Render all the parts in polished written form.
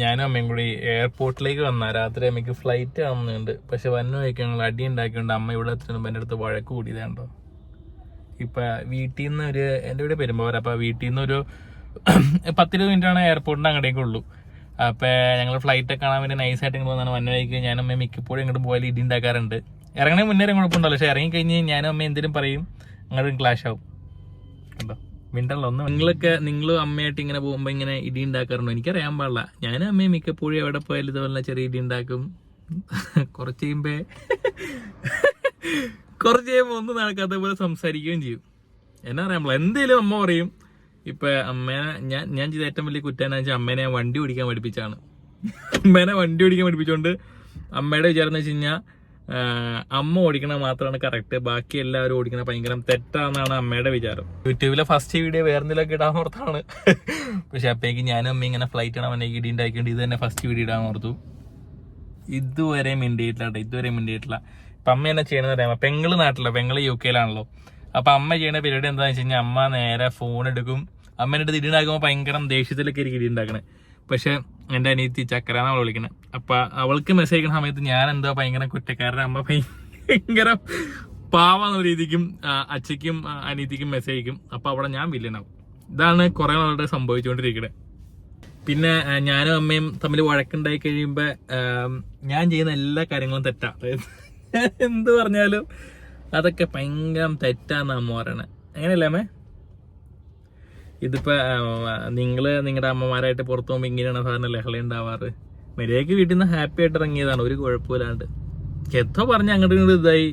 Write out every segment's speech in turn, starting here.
ഞാനും അമ്മയും കൂടി എയർപോർട്ടിലേക്ക് വന്ന രാത്രി അമ്മയ്ക്ക് ഫ്ലൈറ്റ് ആവുന്നുണ്ട്. പക്ഷെ വന്നു വയ്ക്കാൻ ഞങ്ങൾ അടി ഉണ്ടാക്കിയോണ്ട് അമ്മ ഇവിടെ എത്തുമ്പോൾ എൻ്റെ അടുത്ത് വഴക്ക് കൂടിയതാണ്ടോ. ഇപ്പൊ വീട്ടിൽ നിന്ന് എൻ്റെ വീട് പെരുമ്പാവൂർ. അപ്പൊ വീട്ടിൽ നിന്ന് ഒരു 10-20 മിനിറ്റാണ് എയർപോർട്ടിന്റെ അങ്ങോട്ടേക്കുള്ളൂ. അപ്പൊ ഞങ്ങൾ ഫ്ലൈറ്റ് ഒക്കെ കാണാൻ വേണ്ടി നൈസായിട്ട് ഇങ്ങനെ വന്നാണ്. വന്നു വയ്ക്ക് ഞാനും അമ്മയും മിക്കപ്പോഴും ഇങ്ങോട്ട് പോയാൽ ഇടി ഉണ്ടാക്കാറുണ്ട്. ഇറങ്ങണേ മുന്നേ കുഴപ്പമുണ്ടല്ലോ, പക്ഷെ ഇറങ്ങിക്കഴിഞ്ഞ് ഞാനും അമ്മ എന്തെങ്കിലും പറയും, അങ്ങോട്ടും ക്ലാഷ് ആവും. കണ്ടോ മിണ്ടല്ലോ ഒന്ന്. നിങ്ങളും അമ്മയായിട്ട് ഇങ്ങനെ പോകുമ്പോ ഇങ്ങനെ ഇടി ഉണ്ടാക്കാറുണ്ടോ? എനിക്കറിയാൻ പാടില്ല. ഞാനും അമ്മയും മിക്കപ്പോഴും എവിടെ പോയാലും ഇതുപോലെ ചെറിയ ഇടി ഉണ്ടാക്കും. കുറച്ച് കഴിയുമ്പോ ഒന്നും നടക്കാത്ത പോലെ സംസാരിക്കുകയും ചെയ്യും. എന്നാ അറിയാൻ പാടില്ല, എന്തേലും അമ്മ പറയും. ഇപ്പൊ അമ്മേനെ ഞാൻ ചെയ്ത ഏറ്റവും വലിയ കുറ്റം എന്ന് വെച്ചാൽ അമ്മേനെ വണ്ടി ഓടിക്കാൻ പഠിപ്പിച്ചാണ്. അമ്മേനെ വണ്ടി ഓടിക്കാൻ പഠിപ്പിച്ചോണ്ട് അമ്മയുടെ വിചാരം എന്ന് വെച്ച് കഴിഞ്ഞാൽ അമ്മ ഓടിക്കണ മാത്രമാണ് കറക്റ്റ്, ബാക്കി എല്ലാവരും ഓടിക്കണ ഭയങ്കര തെറ്റാന്നാണ് അമ്മയുടെ വിചാരം. യൂട്യൂബിലെ ഫസ്റ്റ് വീഡിയോ വേറെ എന്തെങ്കിലുമൊക്കെ ഇടാൻ ഓർത്താണ്. പക്ഷെ അപ്പേക്ക് ഞാനും അമ്മ ഇങ്ങനെ ഫ്ലൈറ്റ് ഇടാൻ വന്നേക്ക് ഇടി ഉണ്ടാക്കിയോണ്ട് ഇത് തന്നെ ഫസ്റ്റ് വീഡിയോ ഇടാൻ ഓർത്തു. ഇതുവരെ മിണ്ടിയിട്ടില്ല. ഇപ്പൊ അമ്മ എന്നാ ചെയ്യണമെന്ന് അറിയാമോ? പെങ്ങള് നാട്ടിലോ, പെങ്ങള് UK യിലാണല്ലോ. അപ്പൊ അമ്മ ചെയ്യണ പരിപാടി എന്താണെന്ന് വെച്ച് കഴിഞ്ഞാൽ അമ്മ നേരെ ഫോൺ എടുക്കും. അമ്മേൻ്റെ അടുത്ത് ഇടി ഉണ്ടാക്കുമ്പോൾ ഭയങ്കര ദേഷ്യത്തിലൊക്കെ ആയിരിക്കും ഇടി ഉണ്ടാക്കണേ. പക്ഷെ എൻ്റെ അനിയത്തി ചക്കരാന്ന് അവൾ വിളിക്കണേ. അപ്പൊ അവൾക്ക് മെസ്സേജ് അയക്കുന്ന സമയത്ത് ഞാൻ എന്തോ ഭയങ്കര കുറ്റക്കാരൻ, അമ്മ ഭയങ്കര പാവാന്ന രീതിക്കും അച്ഛയ്ക്കും അനിയത്തിക്കും മെസ്സേജ് അയക്കും. അപ്പൊ അവിടെ ഞാൻ വില്ലനാവും. ഇതാണ് കുറെ നാളുടെ സംഭവിച്ചുകൊണ്ടിരിക്കണേ. പിന്നെ ഞാനും അമ്മയും തമ്മിൽ വഴക്കുണ്ടായി കഴിയുമ്പോ ഞാൻ ചെയ്യുന്ന എല്ലാ കാര്യങ്ങളും തെറ്റാ. എന്ത് പറഞ്ഞാലും അതൊക്കെ ഭയങ്കര തെറ്റാന്ന് അമ്മ പറയണേ. അങ്ങനെയല്ലേ അമ്മേ? ഇതിപ്പോ നിങ്ങളുടെ അമ്മമാരായിട്ട് പുറത്തു പോകുമ്പോ ഇങ്ങനെയാണ് സാധാരണ ലഹള ഉണ്ടാവാറ്. മര്യാദയ്ക്ക് വീട്ടിൽ നിന്ന് ഹാപ്പി ആയിട്ട് ഇറങ്ങിയതാണ്, ഒരു കുഴപ്പമില്ലാണ്ട്. എത്തോ പറഞ്ഞ് അങ്ങോട്ട് ഇങ്ങോട്ട് ഇതായി,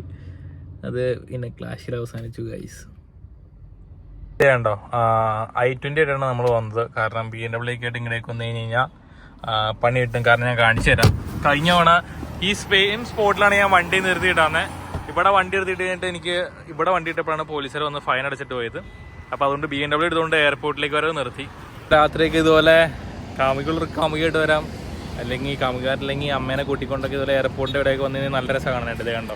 അത് പിന്നെ ക്ലാഷിൽ അവസാനിച്ചു ഗൈസ്. ണ്ടോ I-20 ആയിട്ടാണ് നമ്മൾ വന്നത്. കാരണം BMW ആയിട്ട് ഇങ്ങനെയൊക്കെ വന്നു കഴിഞ്ഞാൽ പണി കിട്ടും. കാരണം ഞാൻ കാണിച്ചു തരാം. കഴിഞ്ഞ തവണ ഈ സെയിം സ്പോട്ടിലാണ് ഞാൻ വണ്ടി നിർത്തിയിട്ടാണ്. ഇവിടെ വണ്ടി എടുത്തിട്ട് കഴിഞ്ഞിട്ട് എനിക്ക് ഇവിടെ വണ്ടി ഇട്ടപ്പോഴാണ് പോലീസുകാർ വന്ന് ഫൈൻ അടച്ചിട്ട് പോയത്. അപ്പോൾ അതുകൊണ്ട് BMW എടുത്തുകൊണ്ട് എയർപോർട്ടിലേക്ക് വരെ നിർത്തി. രാത്രിയൊക്കെ ഇതുപോലെ കാമുകയായിട്ട് വരാം, അല്ലെങ്കിൽ കാമുകാരില്ലെങ്കിൽ അമ്മേനെ കൂട്ടിക്കൊണ്ടൊക്കെ ഇതുപോലെ എയർപോർട്ടിൻ്റെ ഇവിടെയൊക്കെ വന്നു കഴിഞ്ഞാൽ നല്ല രസം കാണാനായിട്ട്. ഇത് കണ്ടോ,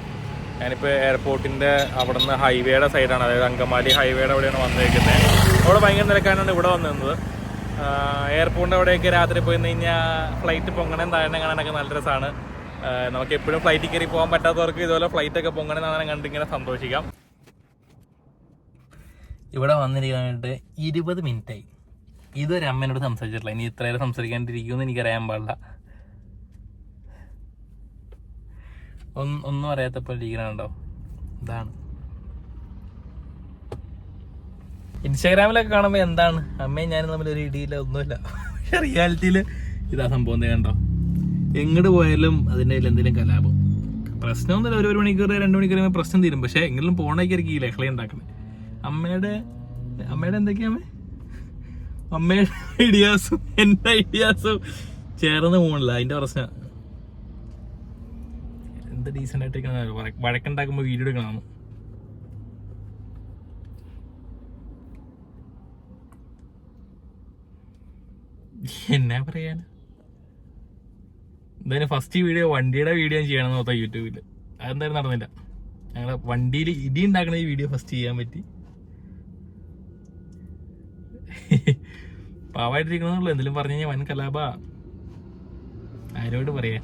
ഞാനിപ്പോൾ എയർപോർട്ടിൻ്റെ അവിടെ നിന്ന് ഹൈവേയുടെ സൈഡാണ്, അതായത് അങ്കമാലി ഹൈവേയുടെ അവിടെയാണ് വന്നിരിക്കുന്നത്. അവിടെ ഭയങ്കര നിരക്കാനാണ് ഇവിടെ വന്നിരുന്നത്. എയർപോർട്ടിൻ്റെ അവിടെയൊക്കെ രാത്രി പോയി കഴിഞ്ഞാൽ ഫ്ലൈറ്റ് പൊങ്ങണം താഴെ കാണാനൊക്കെ നല്ല രസമാണ്. നമുക്ക് എപ്പോഴും ഫ്ലൈറ്റിൽ കയറി പോകാൻ പറ്റാത്തവർക്ക് ഇതുപോലെ ഫ്ലൈറ്റൊക്കെ പൊങ്ങണം എന്നാണ് കണ്ടിങ്ങനെ സന്തോഷിക്കാം. ഇവിടെ വന്നിരിക്കാനായിട്ട് 20 മിനിറ്റായി. ഇതൊരു അമ്മേനോട് സംസാരിച്ചിട്ടില്ല. ഇനി ഇത്രയേറെ സംസാരിക്കാണ്ടിരിക്കുമെന്ന് എനിക്കറിയാൻ പാടില്ല. ഒന്നും അറിയാത്തപ്പോൾ ഇരിക്കണുണ്ടോ? ഇതാണ് ഇൻസ്റ്റാഗ്രാമിലൊക്കെ കാണുമ്പോൾ എന്താണ് അമ്മയും ഞാനും തമ്മിൽ ഒരു ഇടിയില്ല, ഒന്നുമില്ല. പക്ഷെ റിയാലിറ്റിയിൽ ഇതാ സംഭവം. കണ്ടോ, എങ്ങോട്ട് പോയാലും അതിൻ്റെ എന്തെങ്കിലും കലാപം. പ്രശ്നമൊന്നുമില്ല, ഒരു മണിക്കൂർ 2 മണിക്കൂർ പ്രശ്നം തീരും. പക്ഷെ എങ്കിലും പോണേക്കായിരിക്കും ഈ ലഹള ഉണ്ടാക്കുന്നത്. അമ്മയുടെ എന്തൊക്കെയാമേ, അമ്മയുടെ ഐഡിയാസും എൻ്റെ ഐഡിയാസും ചേർന്ന് പോകണില്ല. അതിൻ്റെ പ്രശ്നം. എന്ത് ഡീസൻ്റ് ആയിട്ട് വഴക്കുണ്ടാക്കുമ്പോൾ വീഡിയോ എടുക്കണം. എന്നാ പറയാൻ, എന്തായാലും ഫസ്റ്റ് വീഡിയോ വണ്ടിയുടെ വീഡിയോ ചെയ്യണമെന്ന് നോക്കാം യൂട്യൂബിൽ. അതെന്തായാലും നടന്നില്ല. ഞങ്ങളെ വണ്ടിയിൽ ഇടി ഉണ്ടാക്കണ ഈ വീഡിയോ ഫസ്റ്റ് ചെയ്യാൻ പറ്റി. പാവായിട്ടിരിക്കണമെന്നുള്ളൂ. എന്തെങ്കിലും പറഞ്ഞു കഴിഞ്ഞാൽ വൻ കലാപ. ആരോട് പറയാ.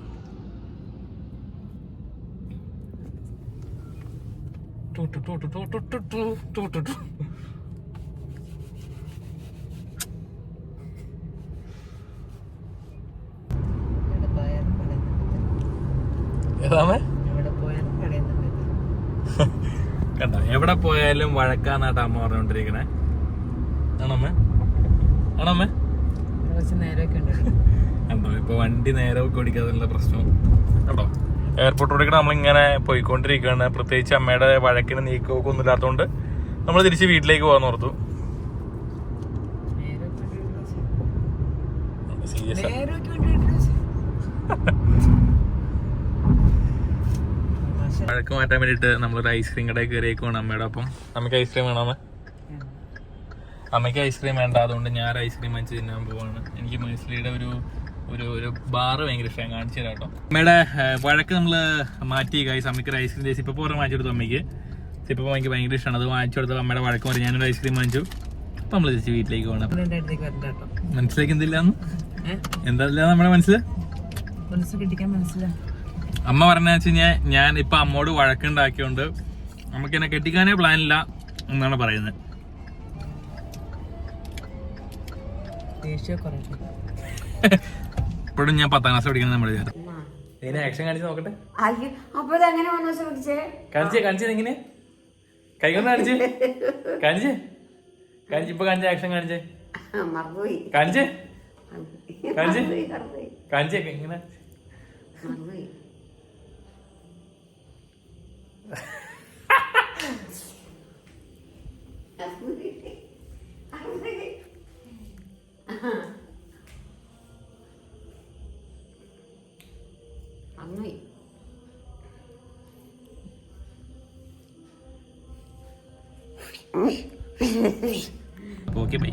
കണ്ടോ, എവിടെ പോയാലും വഴക്കാന്നായിട്ട് അമ്മ പറഞ്ഞോണ്ടിരിക്കണേ. ആണമ്മേ? കണ്ടോ, ഇപ്പൊ വണ്ടി നേരെ ഓടിക്കാതുള്ള പ്രശ്നം കേട്ടോ. എയർപോർട്ട് ഓടിക്കണം നമ്മളിങ്ങനെ പോയിക്കൊണ്ടിരിക്കുകയാണ്. പ്രത്യേകിച്ച് അമ്മയുടെ വഴക്കിന് നീക്കമൊക്കെ ഒന്നും ഇല്ലാത്തതുകൊണ്ട് നമ്മൾ തിരിച്ച് വീട്ടിലേക്ക് പോകാൻ ഓർത്തു. സീരിയസ് വഴക്ക് മാറ്റാൻ വേണ്ടിയിട്ട് നമ്മളൊരു ഐസ്ക്രീം കടയിൽ കയറിയേക്കുവാണ് അമ്മയുടെ ഒപ്പം. അമ്മയ്ക്ക് ഐസ്ക്രീം വേണോ? അമ്മയ്ക്ക് ഐസ്ക്രീം വേണ്ട, അതുകൊണ്ട് ഞാൻ ഐസ്ക്രീം വാങ്ങിച്ച് തിന്നാൻ പോവാണ്. എനിക്ക് മൈസ്ലിയുടെ ഒരു ബാറ് ഭയങ്കര ഇഷ്ടം. കാണിച്ചു തരാം കേട്ടോ. അമ്മയുടെ വഴക്ക് നമ്മൾ മാറ്റി ഗൈസ്. അമ്മയ്ക്ക് ഒരു ഐസ്ക്രീം സിപ്പപ്പ് പറഞ്ഞ് വാങ്ങിച്ചു കൊടുത്തു. അമ്മയ്ക്ക് സിപ്പപ്പ് എനിക്ക് ഭയങ്കര ഇഷ്ടമാണ്. അത് വാങ്ങിച്ചു കൊടുത്തത് അമ്മയുടെ വഴക്ക് പറഞ്ഞ് ഞാനൊരു ഐസ്ക്രീം വാങ്ങിച്ചു. അപ്പം നമ്മൾ തിരിച്ച് വീട്ടിലേക്ക് പോകണം. മനസ്സിലേക്ക് എന്തില്ലാന്ന് എന്താ നമ്മുടെ മനസ്സിൽ കിട്ടിക്കാൻ മനസ്സിലാ. അമ്മ പറഞ്ഞ വെച്ചുകഴിഞ്ഞാൽ ഞാൻ ഇപ്പൊ അമ്മോട് വഴക്കുണ്ടാക്കിയോണ്ട് നമുക്ക് എന്നെ കെട്ടിക്കാനേ പ്ലാൻ ഇല്ല എന്നാണ് പറയുന്നത്. ഇപ്പോഴും ഞാൻ 10ാം ക്ലാസ് പഠിക്കുന്നത് നമ്മുടെ വിചാരം. ഇതിനെ ആക്ഷൻ കാണിച്ച് നോക്കട്ടെ. കാണിച്ചേ ഇങ്ങനെ കൈ കൊണ്ട് കാണിച്ചേ ഇപ്പൊ കാണിച്ച ആക്ഷൻ കാണിച്ചേ കാണിച്ചേ ഇങ്ങനെ ഓക്കെ ബൈ.